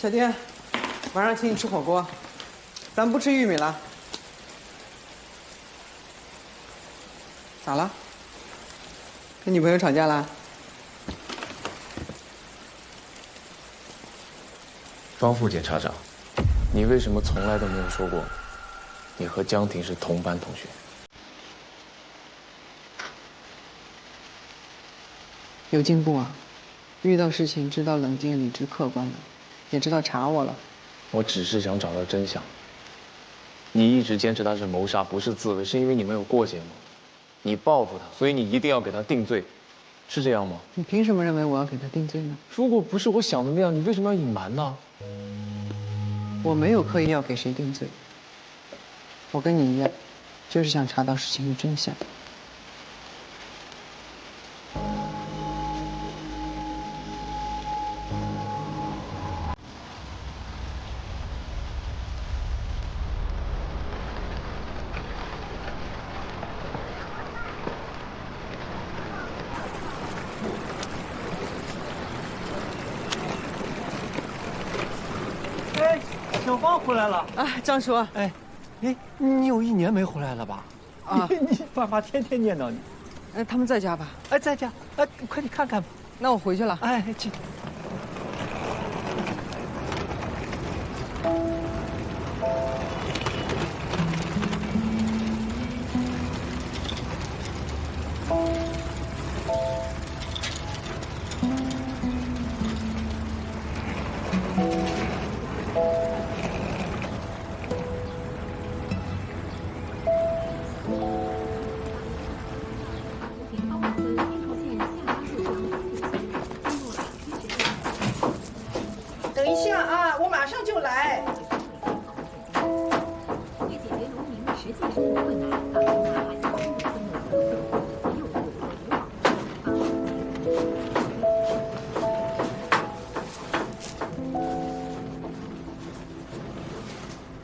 小天，晚上请你吃火锅，咱不吃玉米了。咋了？跟女朋友吵架了？方副检察长，你为什么从来都没有说过，你和江婷是同班同学？有进步啊，遇到事情知道冷静、理智、客观的，也知道查我了。我只是想找到真相。你一直坚持他是谋杀，不是自卫，是因为你没有过节吗？你报复他，所以你一定要给他定罪，是这样吗？你凭什么认为我要给他定罪呢？如果不是我想的那样，你为什么要隐瞒呢？我没有刻意要给谁定罪，我跟你一样，就是想查到事情的真相。小芳回来了啊，张叔，哎，你有1年没回来了吧？啊，你爸妈天天念叨你。他们在家吧？哎，在家，哎，快去看看吧。那我回去了。哎，去。等一下啊，我马上就来。为解决农民实际生活困难，港深大海保护分类合作没有过以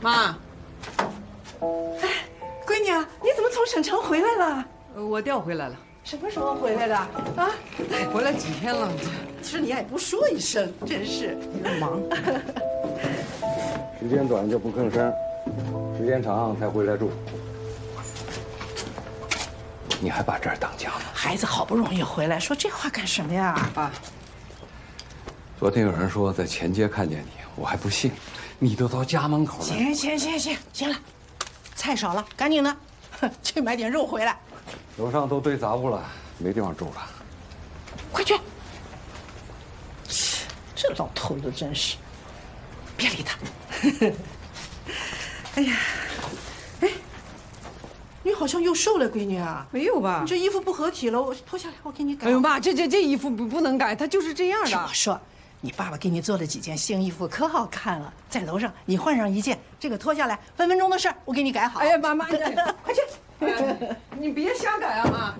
往妈，闺女啊，你怎么从省城回来了？我调回来了。什么时候回来的？啊，回来几天了？是你也不说一声，真是有点忙。时间短就不吭声，时间长才回来住。你还把这儿当家呢？孩子好不容易回来，说这话干什么呀？爸，昨天有人说在前街看见你，我还不信，你都到家门口了。行了，菜少了，赶紧的，去买点肉回来。楼上都堆杂物了，没地方住了。快去！这老头子真是，别理他。哎呀，哎，你好像又瘦了，闺女啊。没有吧你？这衣服不合体了，我脱下来，我给你改。哎呦妈，这衣服不能改，它就是这样的听我。说，你爸爸给你做了几件新衣服，可好看了。在楼上，你换上一件，这个脱下来，分分钟的事儿，我给你改好。哎呀，妈，快去！你别瞎改啊，妈。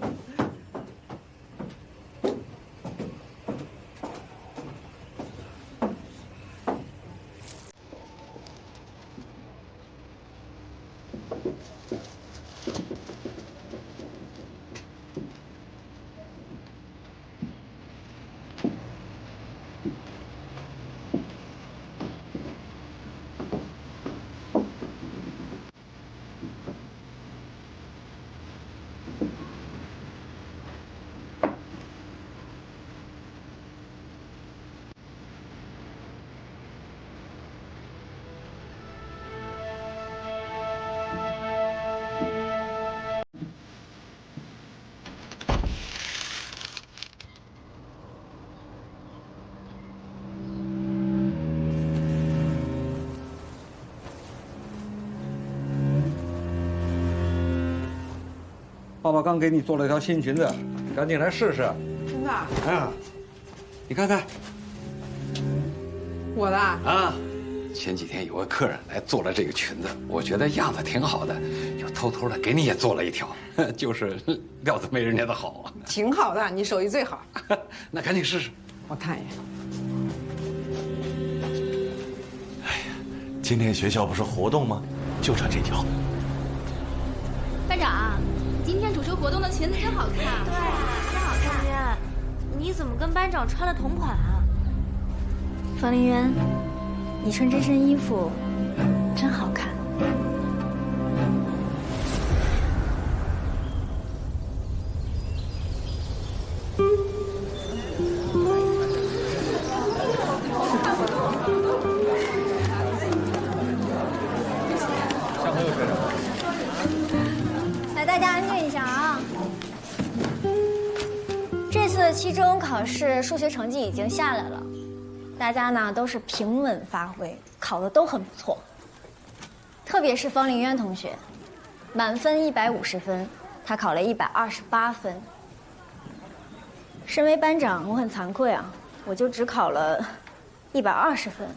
爸爸刚给你做了条新裙子，赶紧来试试。真的？啊，你看看我的？啊，前几天有个客人来做了这个裙子，我觉得样子挺好的，就偷偷的给你也做了一条，就是料子没人家的好。挺好的，你手艺最好。那赶紧试试。我看一眼。今天学校不是活动吗？就差这条。班长，今天主持活动的裙子真好看。对啊，真好看。方渊，你怎么跟班长穿了同款啊？方凌渊，你穿这身衣服真好看。来，大家安静一下啊！这次期中考试数学成绩已经下来了，大家呢都是平稳发挥，考得都很不错。特别是方凌渊同学，满分150分，他考了128分。身为班长，我很惭愧啊，我就只考了120分，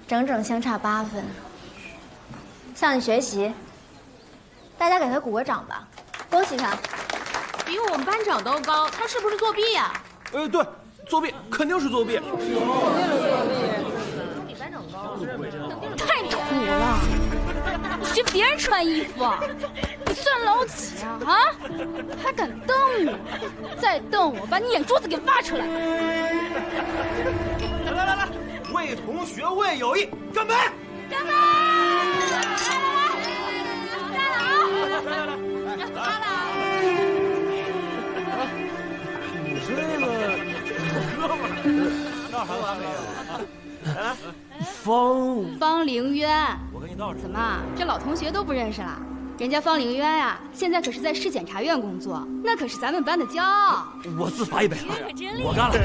整整相差8分。向你学习，大家给他鼓个掌吧，恭喜他。比我们班长都高，他是不是作弊呀？对，作弊肯定是作弊。比班长高，太土了！你学别人穿衣服，你算老几啊？啊？还敢瞪我？再瞪我，把你眼珠子给挖出来！来，为同学为友谊，干杯！干杯！你这个哥们儿，那还完没有？来，方凌渊，我跟你道怎么这老同学都不认识了？人家方凌渊呀，现在可是在市检察院工作，那可是咱们班的骄傲。我自罚一杯啊！我干了。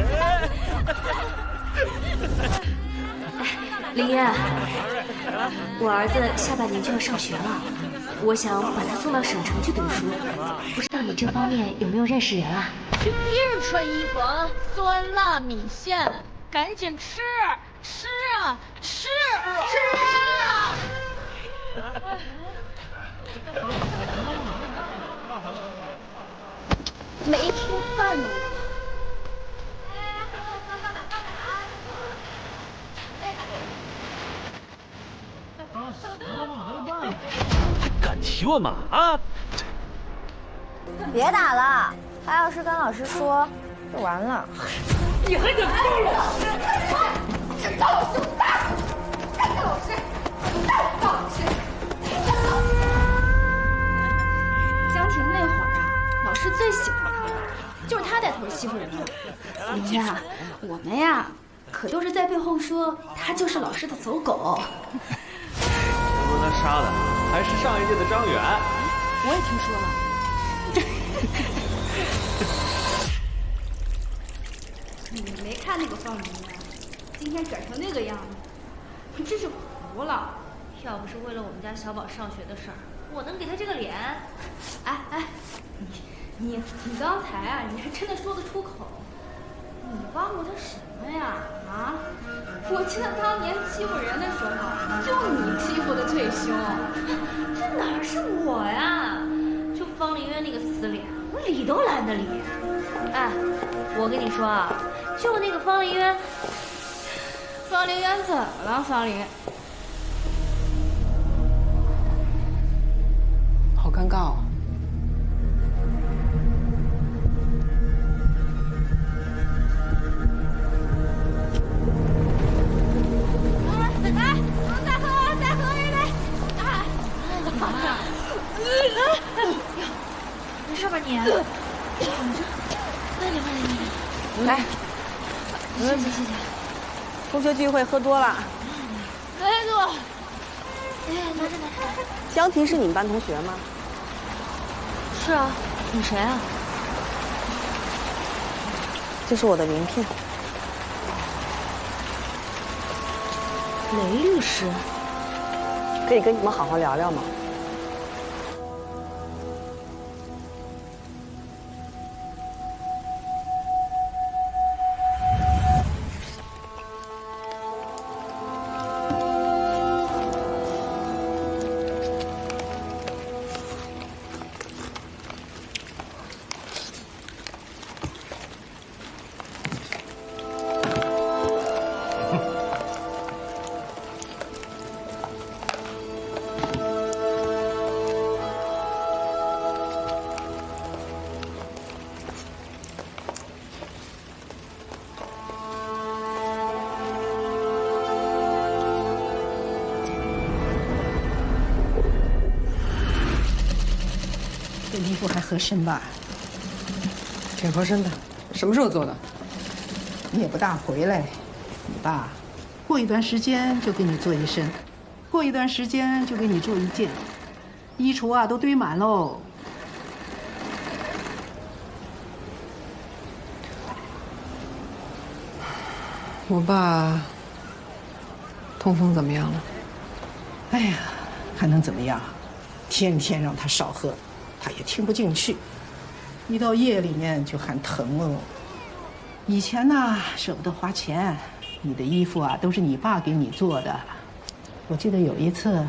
凌渊，我儿子下半年就要上学了，我想把他送到省城去读书，不知道你这方面有没有认识人啊？别人穿衣服啊，酸辣米线，赶紧吃啊！没吃饭呢。敢骑我马啊！别打了，他要是跟老师说，就完了。你还敢动我？这大老师我打死你！干老师，大老师！江婷那会儿啊，老师最喜欢她了，就是她带头欺负人的。凌渊啊，我们呀，可都是在背后说她就是老师的走狗。听说他杀的还是上一届的张远，我也听说了。你们没看那个方凌渊，今天转成那个样子，我真是服了。要不是为了我们家小宝上学的事儿，我能给他这个脸？哎，你刚才啊，你还真的说得出口？你帮过他什么呀？啊！我记得当年欺负人的时候，就你欺负的最凶。这哪是我呀？就方凌渊那个死脸，我理都懒得理。哎，我跟你说啊，就那个方凌渊怎么了？方凌渊，好尴尬哦。没事吧你？来，谢谢。同学聚会喝多了。来坐。哎，拿着。江婷是你们班同学吗？是啊，你谁啊？这是我的名片。雷律师，可以跟你们好好聊聊吗？这衣服还合身吧？挺合身的。什么时候做的？你也不大回来，你爸过一段时间就给你做一身，过一段时间就给你做一件，衣橱啊都堆满喽。我爸痛风怎么样了？哎呀，还能怎么样？天天让他少喝，他也听不进去，一到夜里面就喊疼哦。以前呢舍不得花钱，你的衣服啊都是你爸给你做的。我记得有一次，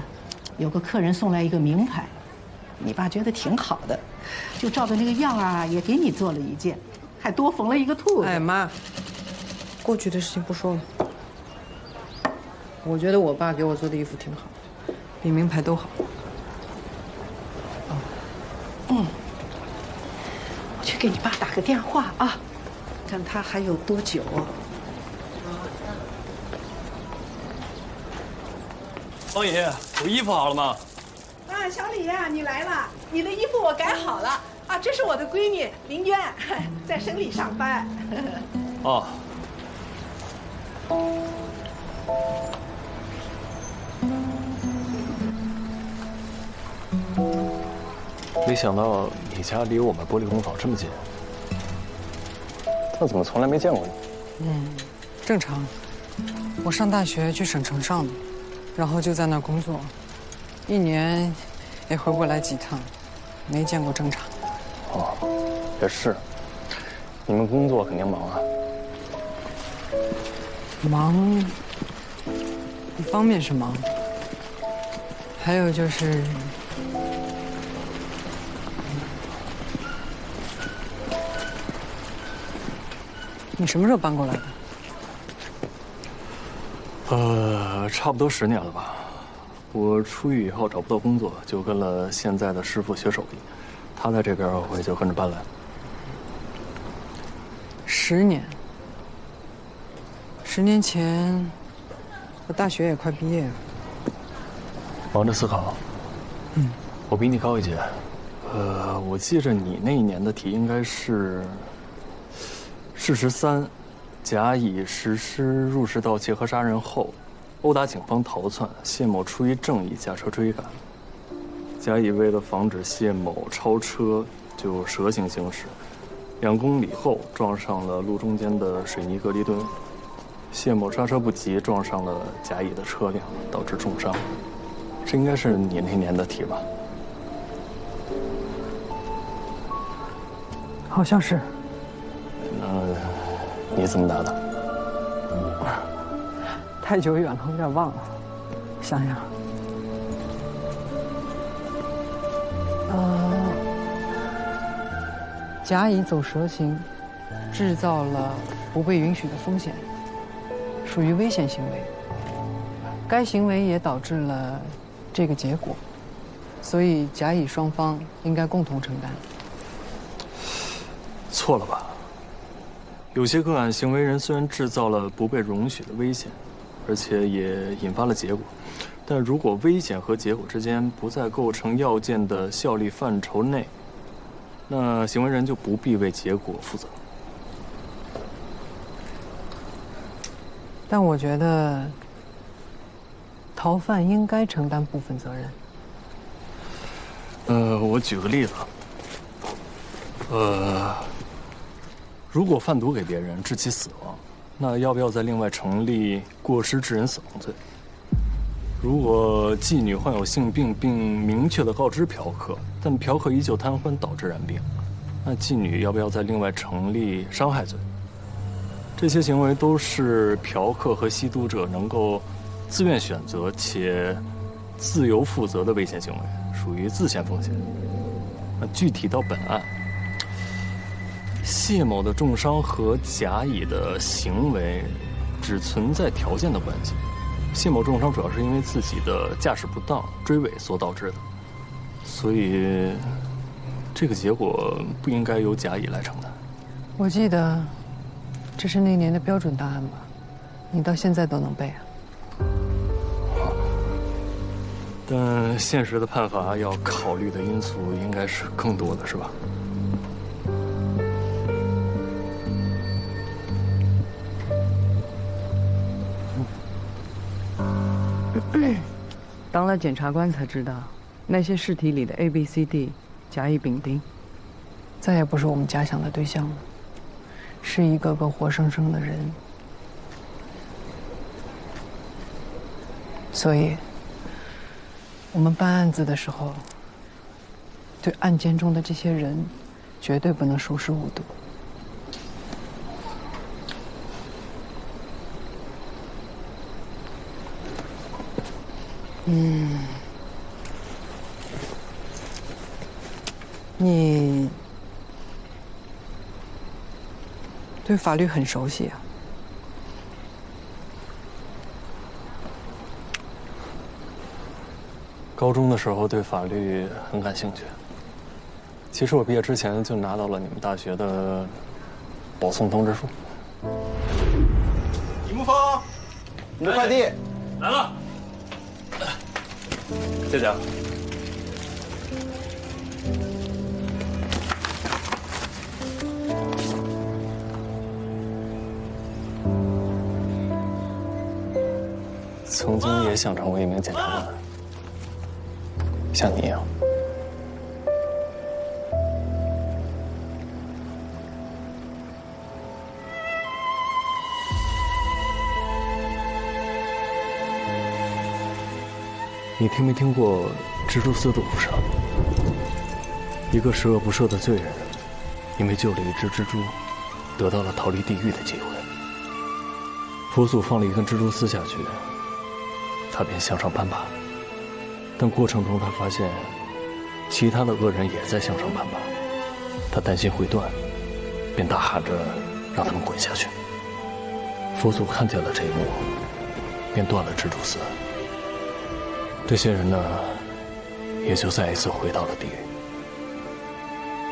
有个客人送来一个名牌，你爸觉得挺好的，就照着那个样啊也给你做了一件，还多缝了一个兔子。哎妈，过去的事情不说了。我觉得我爸给我做的衣服挺好，比名牌都好。我去给你爸打个电话啊，看他还有多久。方爷，我衣服好了吗？啊，小李呀，你来了，你的衣服我改好了啊，这是我的闺女林渊，在省里上班。哦。没想到你家离我们玻璃工坊这么近，但怎么从来没见过你？正常。我上大学去省城上的，然后就在那儿工作，1年也回不来几趟，没见过正常。哦，也是。你们工作肯定忙啊。忙，一方面是忙，还有就是，你什么时候搬过来的？差不多10年了吧。我出狱以后找不到工作，就跟了现在的师傅学手艺。他在这边，我也就跟着搬来。10年。10年前，我大学也快毕业了。忙着思考。我比你高一届。我记着你那一年的题应该是事实3，甲乙实施入室盗窃和杀人后，殴打警方逃窜，谢某出于正义驾车追赶。甲乙为了防止谢某超车，就蛇形行驶，2公里后撞上了路中间的水泥隔离墩。谢某刹车不及，撞上了甲乙的车辆，导致重伤。这应该是你那年的题吧？好像是。你怎么答的？太久远了，有点忘了。想想，甲乙走蛇形，制造了不被允许的风险，属于危险行为。该行为也导致了这个结果，所以甲乙双方应该共同承担。错了吧？有些个案，行为人虽然制造了不被容许的危险，而且也引发了结果，但如果危险和结果之间不再构成要件的效力范畴内，那行为人就不必为结果负责。但我觉得，逃犯应该承担部分责任。我举个例子，如果贩毒给别人致其死亡，那要不要再另外成立过失致人死亡罪？如果妓女患有性病并明确的告知嫖客，但嫖客依旧瘫痪导致染病，那妓女要不要再另外成立伤害罪？这些行为都是嫖客和吸毒者能够自愿选择且自由负责的危险行为，属于自限风险。那具体到本案，谢某的重伤和甲乙的行为只存在条件的关系。谢某重伤主要是因为自己的驾驶不当、追尾所导致的，所以这个结果不应该由甲乙来承担。我记得这是那年的标准答案吧？你到现在都能背啊？但现实的判罚要考虑的因素应该是更多的，是吧？当了检察官才知道，那些尸体里的 A、B、C、D 甲、乙、丙、丁，再也不是我们假想的对象了，是一个个活生生的人。所以，我们办案子的时候，对案件中的这些人，绝对不能熟视无睹。你对法律很熟悉啊？高中的时候对法律很感兴趣。其实我毕业之前就拿到了你们大学的保送通知书。李沐风，你的快递来了，谢谢啊。曾经也想成为一名检察官，像你一样。你听没听过蜘蛛丝的故事啊？一个十恶不赦的罪人，因为救了一只蜘蛛，得到了逃离地狱的机会。佛祖放了一根蜘蛛丝下去，他便向上攀爬。但过程中他发现，其他的恶人也在向上攀爬，他担心会断，便大喊着让他们滚下去。佛祖看见了这一幕，便断了蜘蛛丝。这些人呢，也就再一次回到了地狱。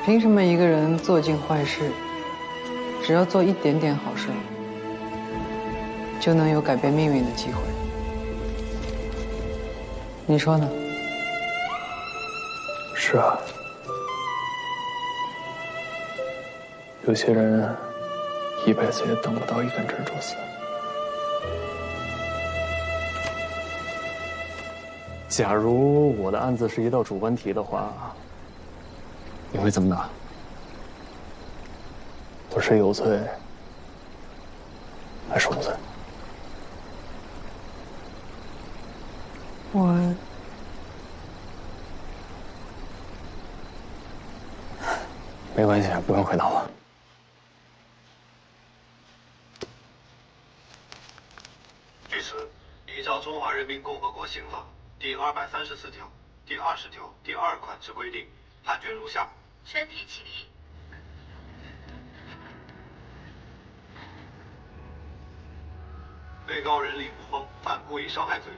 凭什么一个人做尽坏事，只要做一点点好事，就能有改变命运的机会？你说呢？是啊，有些人一辈子也等不到一根蜘蛛丝。假如我的案子是一道主观题的话，你会怎么打？我是有罪还是无罪？我没关系，不用回答我。据此，依照《中华人民共和国刑法》第234条、第20条第2款之规定，判决如下：全体起立。被告人李沐风犯故意伤害罪，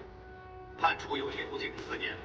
判处有期徒刑4年。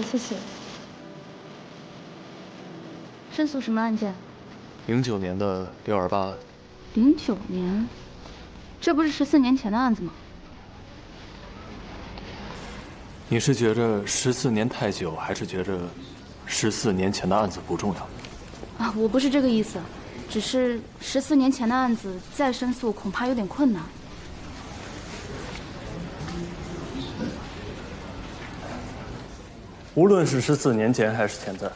谢谢。申诉什么案件09年的628案。09年，这不是14年前的案子吗？你是觉着14年太久，还是觉着14年前的案子不重要？啊，我不是这个意思，只是14年前的案子再申诉恐怕有点困难。无论是14年前还是现在，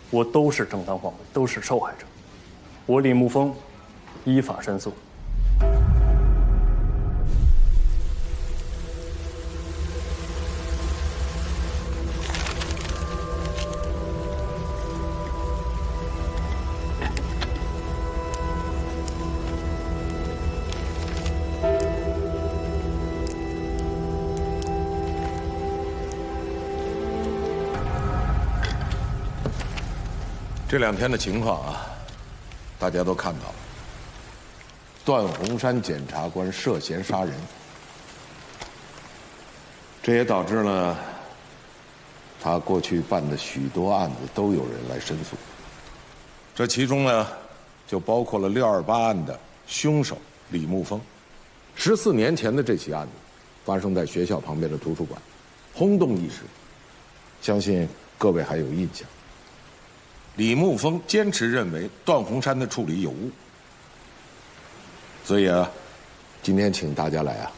我都是正当防卫，都是受害者。我李沐风依法申诉。这2天的情况啊，大家都看到了。段洪山检察官涉嫌杀人，这也导致了他过去办的许多案子都有人来申诉。这其中呢，就包括了628案的凶手李沐风。14年前的这起案子，发生在学校旁边的图书馆，轰动一时，相信各位还有印象。李沐风坚持认为段洪山的处理有误，所以啊，今天请大家来啊，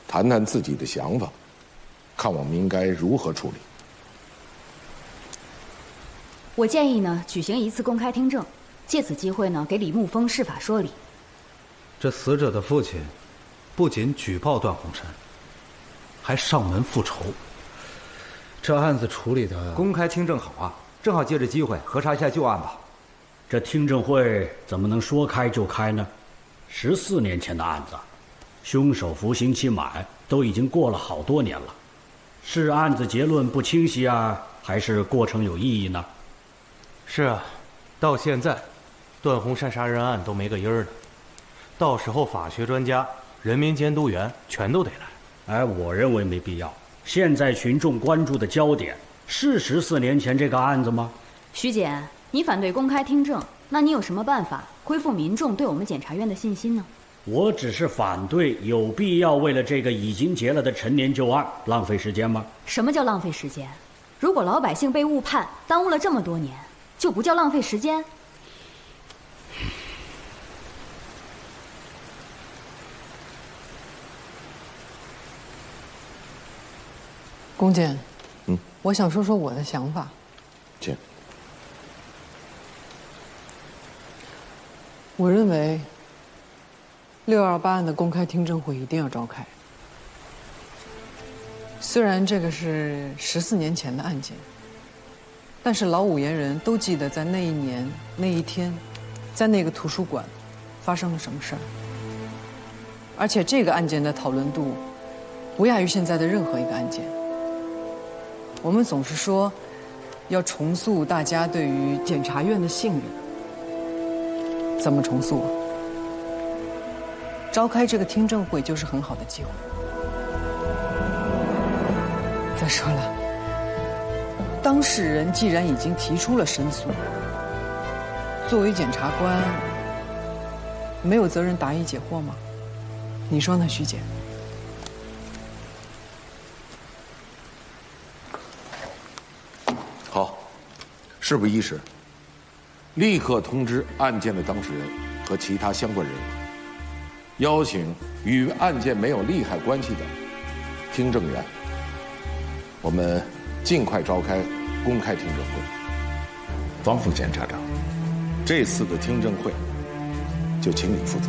谈谈自己的想法，看我们应该如何处理。我建议呢，举行一次公开听证，借此机会呢，给李沐风释法说理。这死者的父亲不仅举报段洪山，还上门复仇。这案子处理的……公开听证好啊，正好借着机会核查一下旧案吧。这听证会怎么能说开就开呢？14年前的案子，凶手服刑期满，都已经过了好多年了，是案子结论不清晰啊，还是过程有异议呢？是啊，到现在，段洪山杀人案都没个音儿呢。到时候法学专家、人民监督员全都得来。哎，我认为没必要。现在群众关注的焦点是14年前这个案子吗？徐检，你反对公开听证，那你有什么办法恢复民众对我们检察院的信心呢？我只是反对有必要为了这个已经结了的陈年旧案浪费时间吗？什么叫浪费时间？如果老百姓被误判，耽误了这么多年，就不叫浪费时间？龚检，我想说说我的想法。请。我认为628案的公开听证会一定要召开。虽然这个是14年前的案件，但是老五言人都记得在那一年那一天，在那个图书馆发生了什么事儿。而且这个案件的讨论度不亚于现在的任何一个案件。我们总是说要重塑大家对于检察院的信任，怎么重塑啊？召开这个听证会就是很好的机会。再说了，当事人既然已经提出了申诉，作为检察官，没有责任答疑解惑吗？你说呢，徐姐？好，事不宜迟，立刻通知案件的当事人和其他相关人员，邀请与案件没有利害关系的听证员，我们尽快召开公开听证会。方副检察长，这次的听证会就请你负责。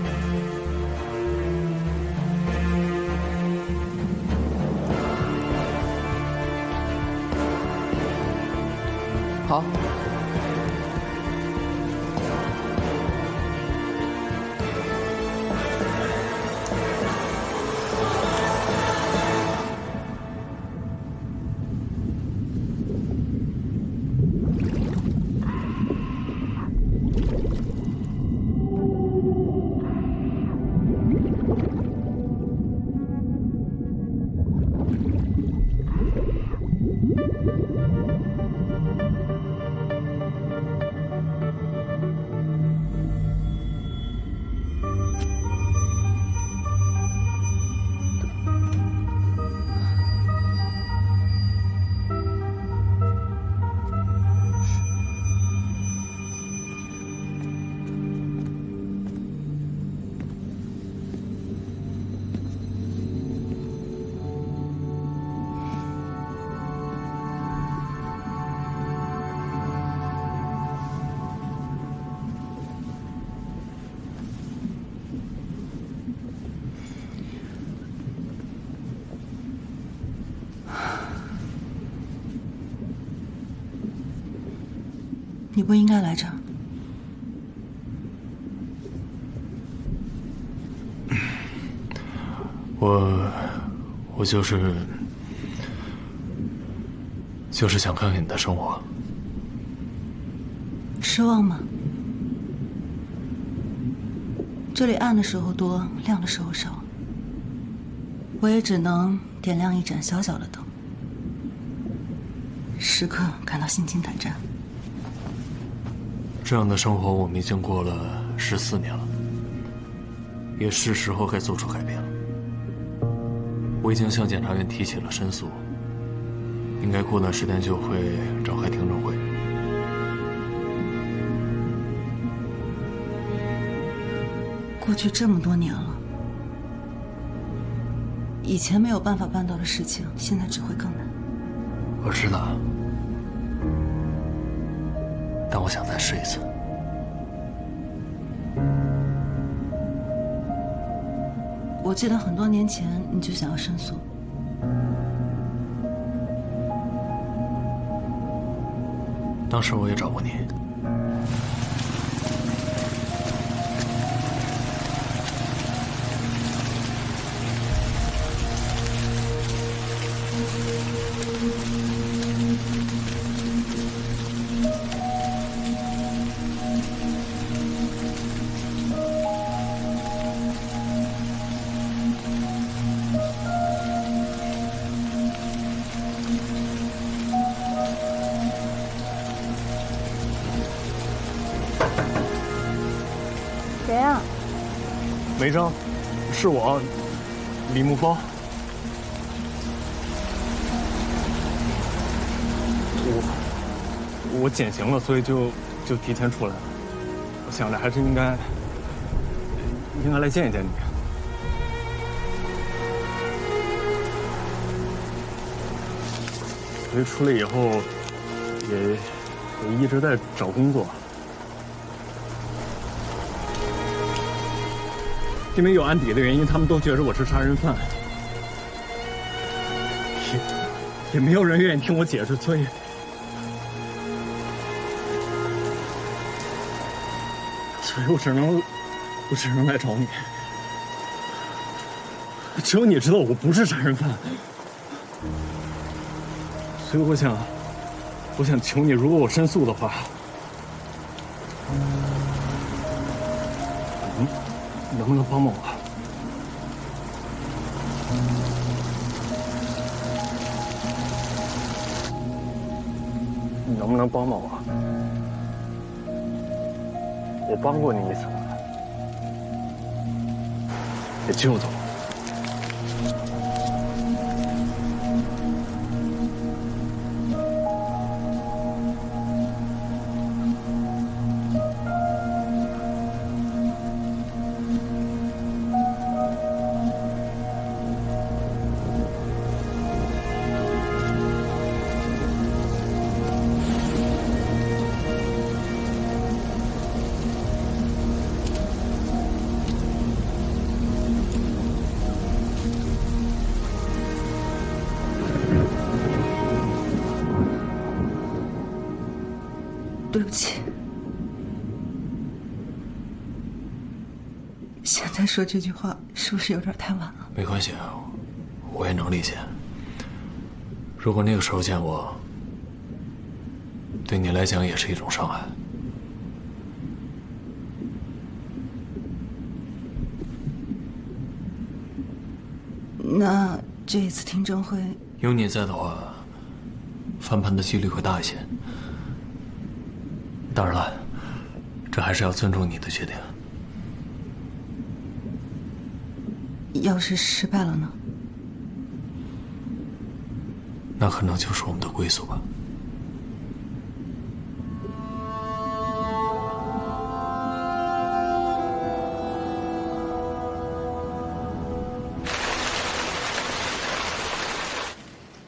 好。你不应该来这儿。我就是想看看你的生活。失望吗？这里暗的时候多，亮的时候少，我也只能点亮一盏小小的灯，时刻感到心惊胆战。这样的生活我们已经过了14年了，也是时候该做出改变了。我已经向检察院提起了申诉，应该过段时间就会召开听证会。过去这么多年了，以前没有办法办到的事情，现在只会更难。我知道，但我想再试一次。我记得很多年前你就想要申诉，当时我也找过你。谁啊？梅章，是我，李沐风。我减刑了，所以就提前出来了。我想着还是应该来见一见你。所以出来以后也一直在找工作。因为有案底的原因，他们都觉得我是杀人犯，也没有人愿意听我解释，所以我只能来找你。只有你知道我不是杀人犯，所以我想求你，如果我申诉的话，能不能帮帮我？你能不能帮帮我？我帮过你一次，也救了我。对不起，现在说这句话是不是有点太晚了？没关系，我也能理解。如果那个时候见我，对你来讲也是一种伤害。那这一次听证会，有你在的话，翻盘的几率会大一些。当然了，这还是要尊重你的决定。要是失败了呢？那可能就是我们的归宿吧。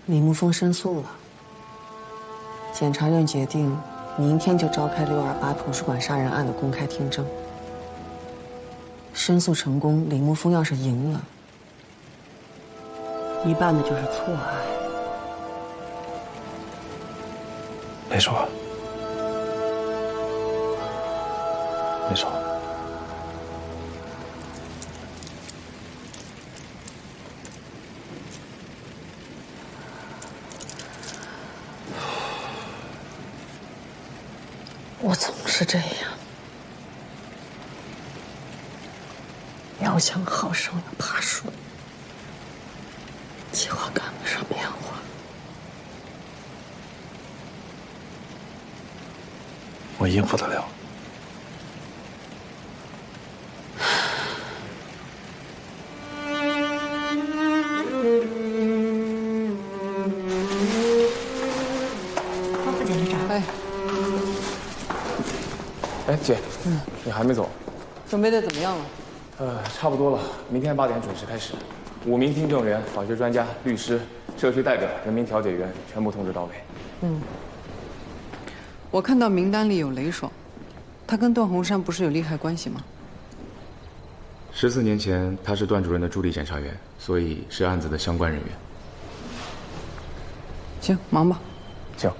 李沐风申诉了，检察院决定明天就召开628图书馆杀人案的公开听证。申诉成功，李沐风要是赢了，你办的就是错案。没错，没错。我总是是这样，要想好生的爬树，计划赶不上变化。我应付得了。方副检察长。哎，姐，你还没走？准备的怎么样了？差不多了，明天8点准时开始。5名听证员、法学专家、律师、社区代表、人民调解员全部通知到位。我看到名单里有雷爽，他跟段洪山不是有利害关系吗？14年前，他是段主任的助理检察员，所以是案子的相关人员。行，忙吧。行。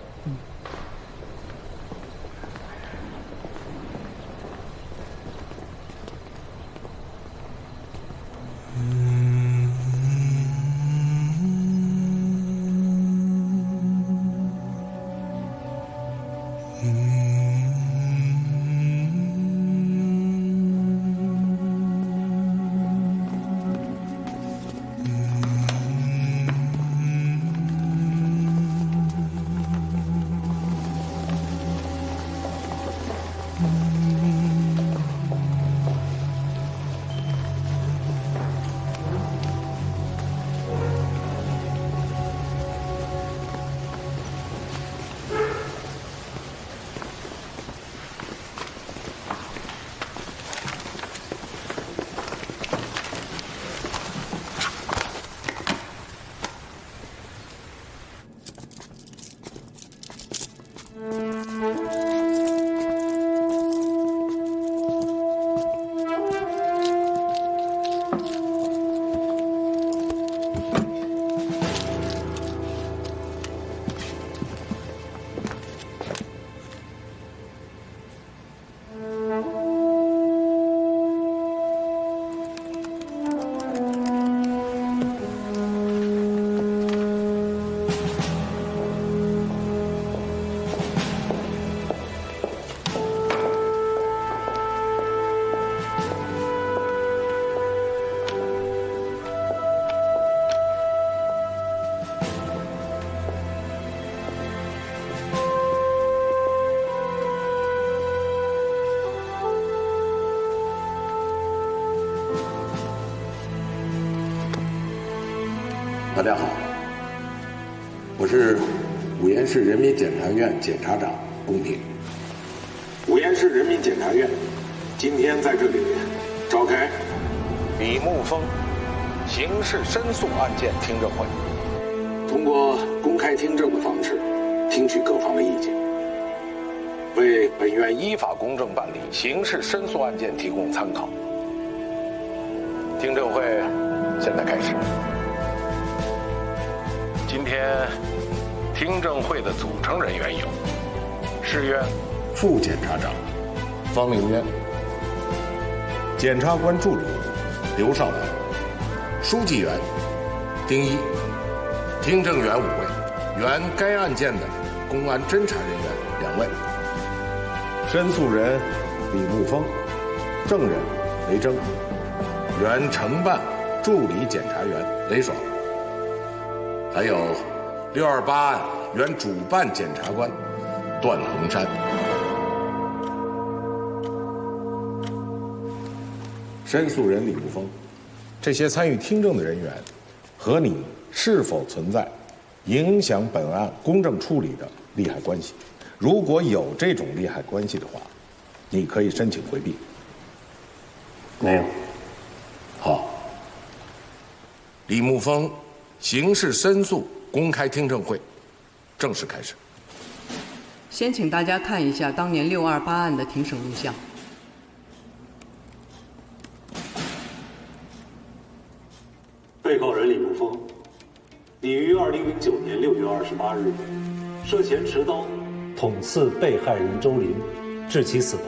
大家好，我是五原市人民检察院检察长龚平。五原市人民检察院今天在这里召开李沐风刑事申诉案件听证会，通过公开听证的方式，听取各方的意见，为本院依法公正办理刑事申诉案件提供参考。听证会现在开始。今天听证会的组成人员有：市院副检察长方凌渊，检察官助理刘少南，书记员丁一，听证员5位，原该案件的公安侦查人员2位，申诉人李沐风，证人雷征，原承办助理检察员雷爽。还有628案原主办检察官段洪山。申诉人李沐风，这些参与听证的人员和你是否存在影响本案公正处理的利害关系？如果有这种利害关系的话，你可以申请回避。没有。好。李沐风刑事申诉公开听证会正式开始。先请大家看一下当年628案的庭审录像。被告人李沐风，你于2009年6月28日涉嫌持刀捅刺被害人周林，致其死亡。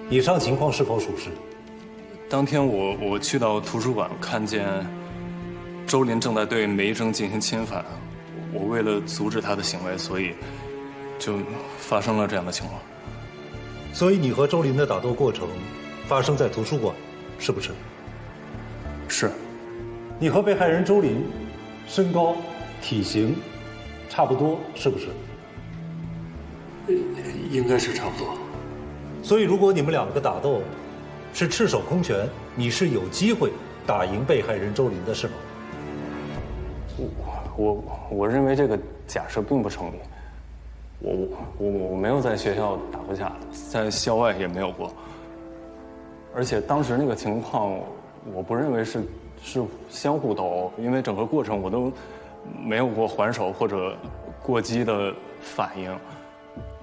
以上情况是否属实？当天我去到图书馆，看见周林正在对梅征进行侵犯，我为了阻止他的行为，所以就发生了这样的情况。所以你和周林的打斗过程发生在图书馆，是不是？是。你和被害人周林身高、体型差不多，是不是？应该是差不多。所以如果你们两个打斗是赤手空拳，你是有机会打赢被害人周林的，是吗？我认为这个假设并不成立。我没有在学校打过架，在校外也没有过。而且当时那个情况，我不认为是相互斗殴，因为整个过程我都没有过还手或者过激的反应，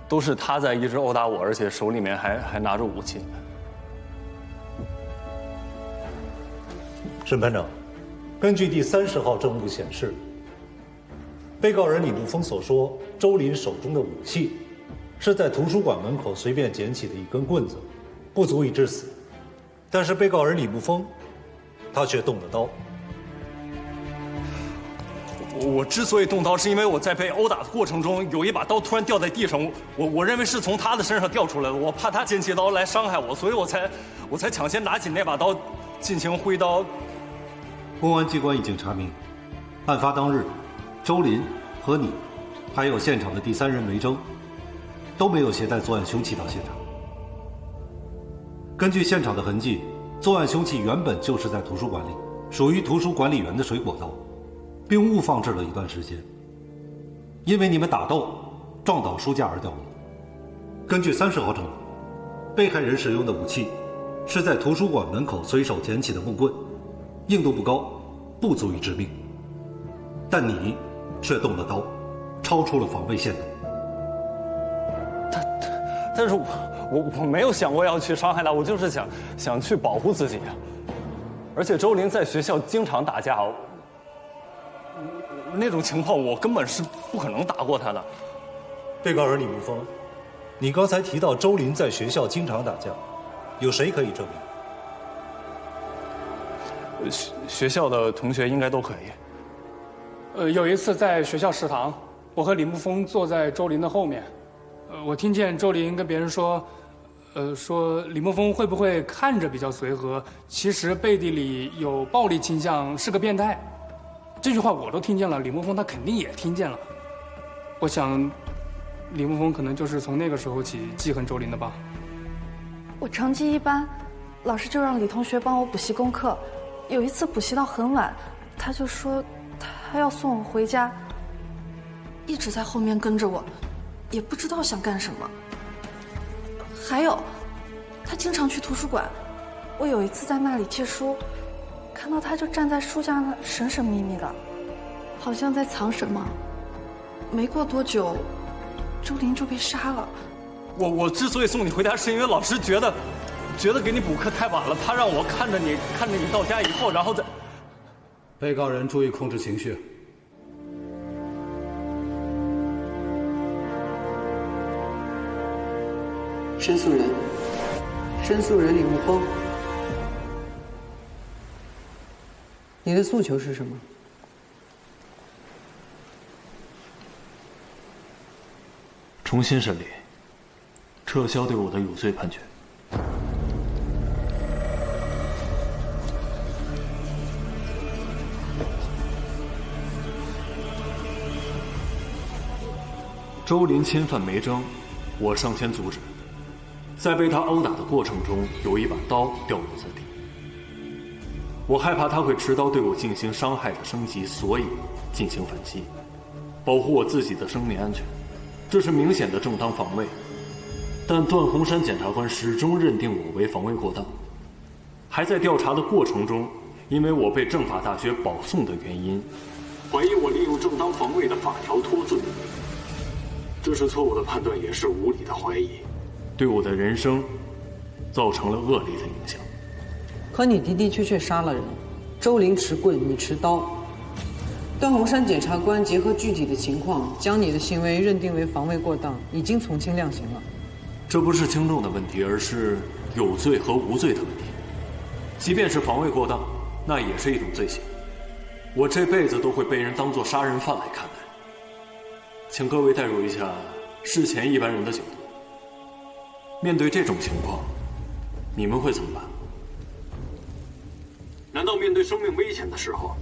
都是他在一直殴打我，而且手里面还拿着武器。审判长，根据第30号证物显示，被告人李沐风所说，周林手中的武器是在图书馆门口随便捡起的一根棍子，不足以致死。但是被告人李沐风，他却动了刀。我之所以动刀，是因为我在被殴打的过程中，有一把刀突然掉在地上，我认为是从他的身上掉出来的，我怕他捡起刀来伤害我，所以我才抢先拿起那把刀进行挥刀。公安机关已经查明，案发当日，周林和你，还有现场的第3人韦征，都没有携带作案凶器到现场。根据现场的痕迹，作案凶器原本就是在图书馆里，属于图书管理员的水果刀，并误放置了一段时间。因为你们打斗撞倒书架而掉落。根据30号证物，被害人使用的武器是在图书馆门口随手捡起的木棍，硬度不高，不足以致命。但你却动了刀，超出了防卫限度。但是我没有想过要去伤害他，我就是想去保护自己。而且周林在学校经常打架，那种情况我根本是不可能打过他的。被告人李沐风，你刚才提到周林在学校经常打架，有谁可以证明？学校的同学应该都可以。有一次在学校食堂，我和李沐风坐在周林的后面，我听见周林跟别人说，说李沐风会不会看着比较随和，其实背地里有暴力倾向，是个变态。这句话我都听见了，李沐风他肯定也听见了。我想，李沐风可能就是从那个时候起记恨周林的吧。我成绩一般，老师就让李同学帮我补习功课。有一次补习到很晚，他就说他要送我回家，一直在后面跟着我，也不知道想干什么。还有，他经常去图书馆，我有一次在那里借书，看到他就站在书架那神神秘秘的，好像在藏什么。没过多久，周林就被杀了。我之所以送你回家，是因为老师觉得给你补课太晚了，他让我看着你到家以后，然后再。被告人注意控制情绪。申诉人李沐风，你的诉求是什么？重新审理，撤销对我的有罪判决。周林侵犯梅征，我上前阻止。在被他殴打的过程中，有一把刀掉落在地。我害怕他会持刀对我进行伤害的升级，所以进行反击，保护我自己的生命安全。这是明显的正当防卫。但段洪山检察官始终认定我为防卫过当，还在调查的过程中，因为我被政法大学保送的原因，怀疑我利用正当防卫的法条脱罪。这是错误的判断，也是无理的怀疑，对我的人生造成了恶劣的影响。可你的确杀了人，周林持棍，你持刀。段洪山检察官结合具体的情况，将你的行为认定为防卫过当，已经从轻量刑了。这不是轻重的问题，而是有罪和无罪的问题。即便是防卫过当，那也是一种罪行。我这辈子都会被人当作杀人犯来看待。请各位代入一下事前一般人的角度。面对这种情况，你们会怎么办？难道面对生命危险的时候，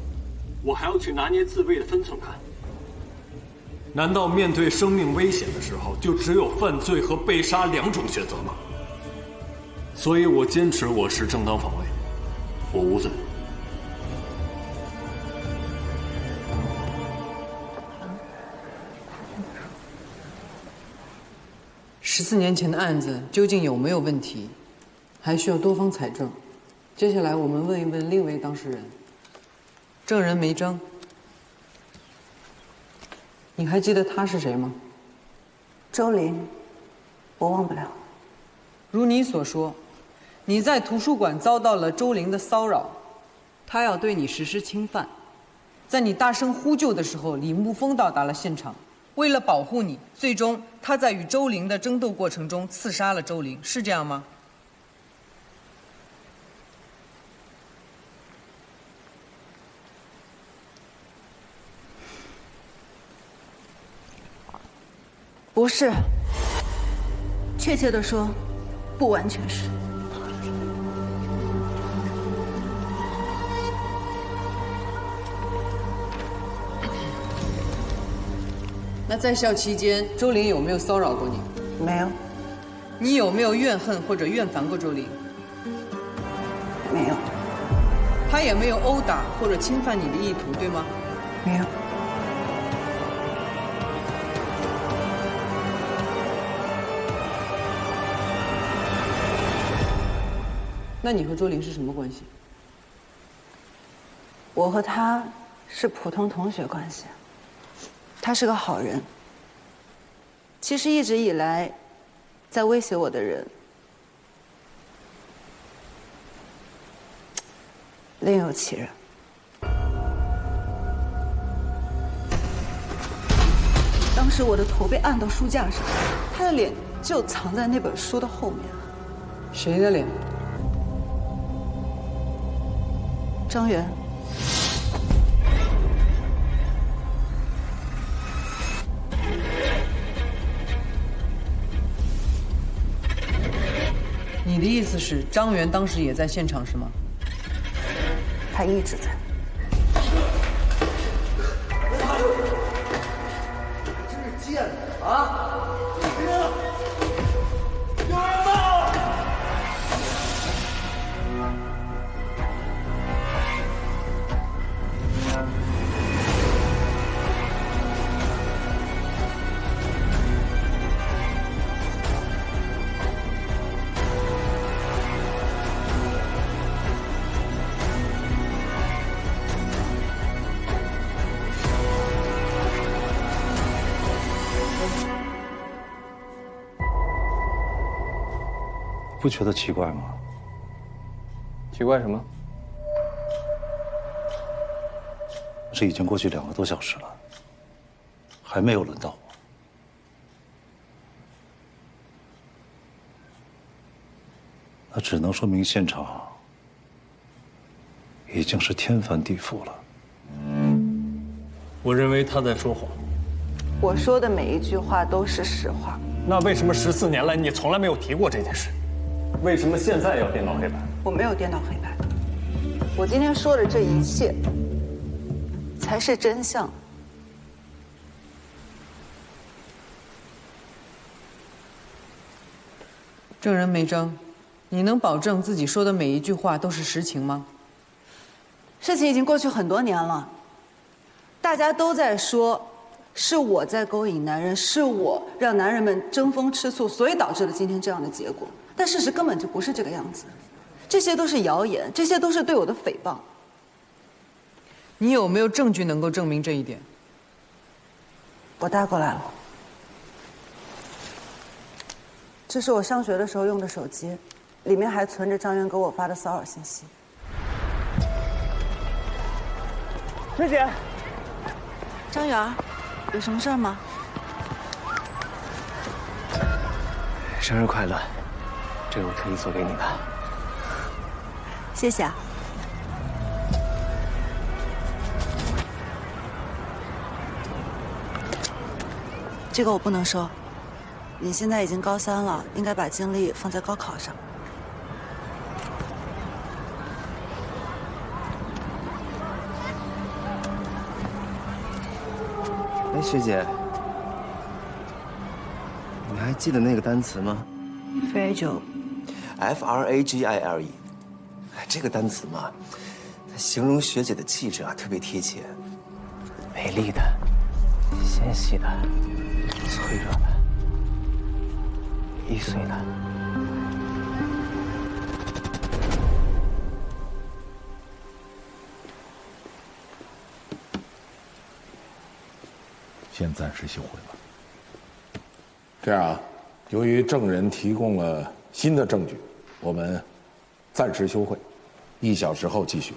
我还要去拿捏自卫的分寸感？难道面对生命危险的时候，就只有犯罪和被杀两种选择吗？所以我坚持我是正当防卫，我无罪。14年前的案子究竟有没有问题，还需要多方采证。接下来我们问一问另一位当事人，证人梅征，你还记得他是谁吗？周林，我忘不了。如你所说，你在图书馆遭到了周玲的骚扰，他要对你实施侵犯。在你大声呼救的时候，李沐风到达了现场。为了保护你，最终他在与周玲的争斗过程中刺杀了周玲，是这样吗？不是，确切的说，不完全是。那在校期间，周玲有没有骚扰过你？没有。你有没有怨恨或者怨烦过周玲？没有。他也没有殴打或者侵犯你的意图，对吗？没有。那你和周玲是什么关系？我和他是普通同学关系。他是个好人。其实一直以来，在威胁我的人，另有其人。当时我的头被按到书架上，他的脸就藏在那本书的后面。谁的脸？张元。你的意思是张元当时也在现场是吗？他一直在。真是贱的啊！有人吗？不觉得奇怪吗？奇怪什么？这已经过去2个多小时了，还没有轮到我。那只能说明现场已经是天翻地覆了。我认为他在说谎。我说的每一句话都是实话。那为什么14年来你从来没有提过这件事？为什么现在要颠倒黑白？我没有颠倒黑白，我今天说的这一切才是真相。证人梅征，你能保证自己说的每一句话都是实情吗？事情已经过去很多年了，大家都在说是我在勾引男人，是我让男人们争风吃醋，所以导致了今天这样的结果。但事实根本就不是这个样子，这些都是谣言，这些都是对我的诽谤。你有没有证据能够证明这一点？我带过来了，这是我上学的时候用的手机，里面还存着张元给我发的骚扰信息。师姐，张元，有什么事儿吗？生日快乐！这是我特意做给你的。谢谢啊。这个我不能收。你现在已经高3了，应该把精力放在高考上。哎，学姐，你还记得那个单词吗 fragile。F-R-A-G-I-L-E。哎，这个单词嘛，它形容学姐的气质啊，特别贴切。美丽的、纤细的、脆弱的、易碎的。先暂时休会吧。这样啊，由于证人提供了新的证据，我们暂时休会，1小时后继续。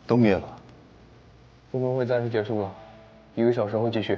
都灭了，公听会暂时结束了，1个小时后继续。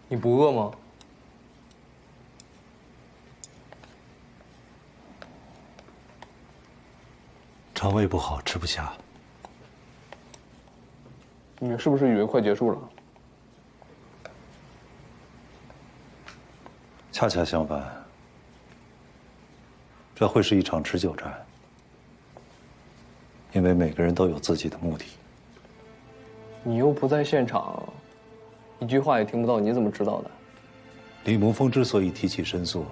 你不饿吗？肠胃不好，吃不下。你们是不是以为快结束了？恰恰相反，这会是一场持久战，因为每个人都有自己的目的。你又不在现场，一句话也听不到，你怎么知道的？李沐风之所以提起申诉，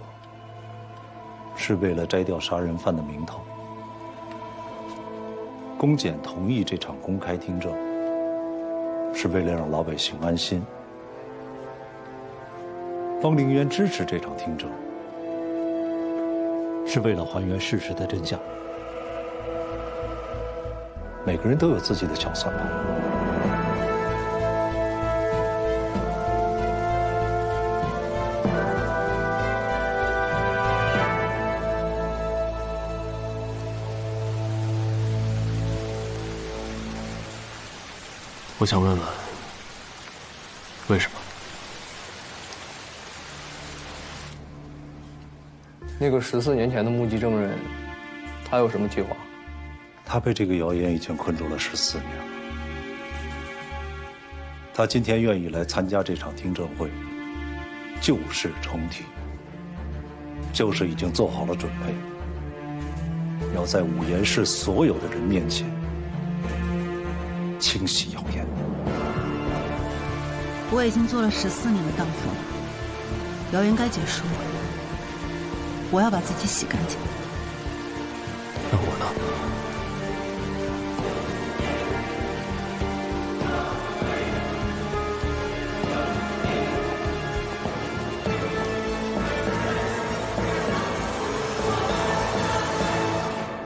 是为了摘掉杀人犯的名头。公检同意这场公开听证，是为了让老百姓安心。方凌渊支持这场听证，是为了还原事实的真相。每个人都有自己的小算盘。我想问问，为什么？那个14年前的目击证人，他有什么计划？他被这个谣言已经困住了14年了。他今天愿意来参加这场听证会，旧事重提，就是已经做好了准备，要在五岩市所有的人面前清洗谣言。我已经做了14年的荡妇了，谣言该结束了。我要把自己洗干净。那我呢？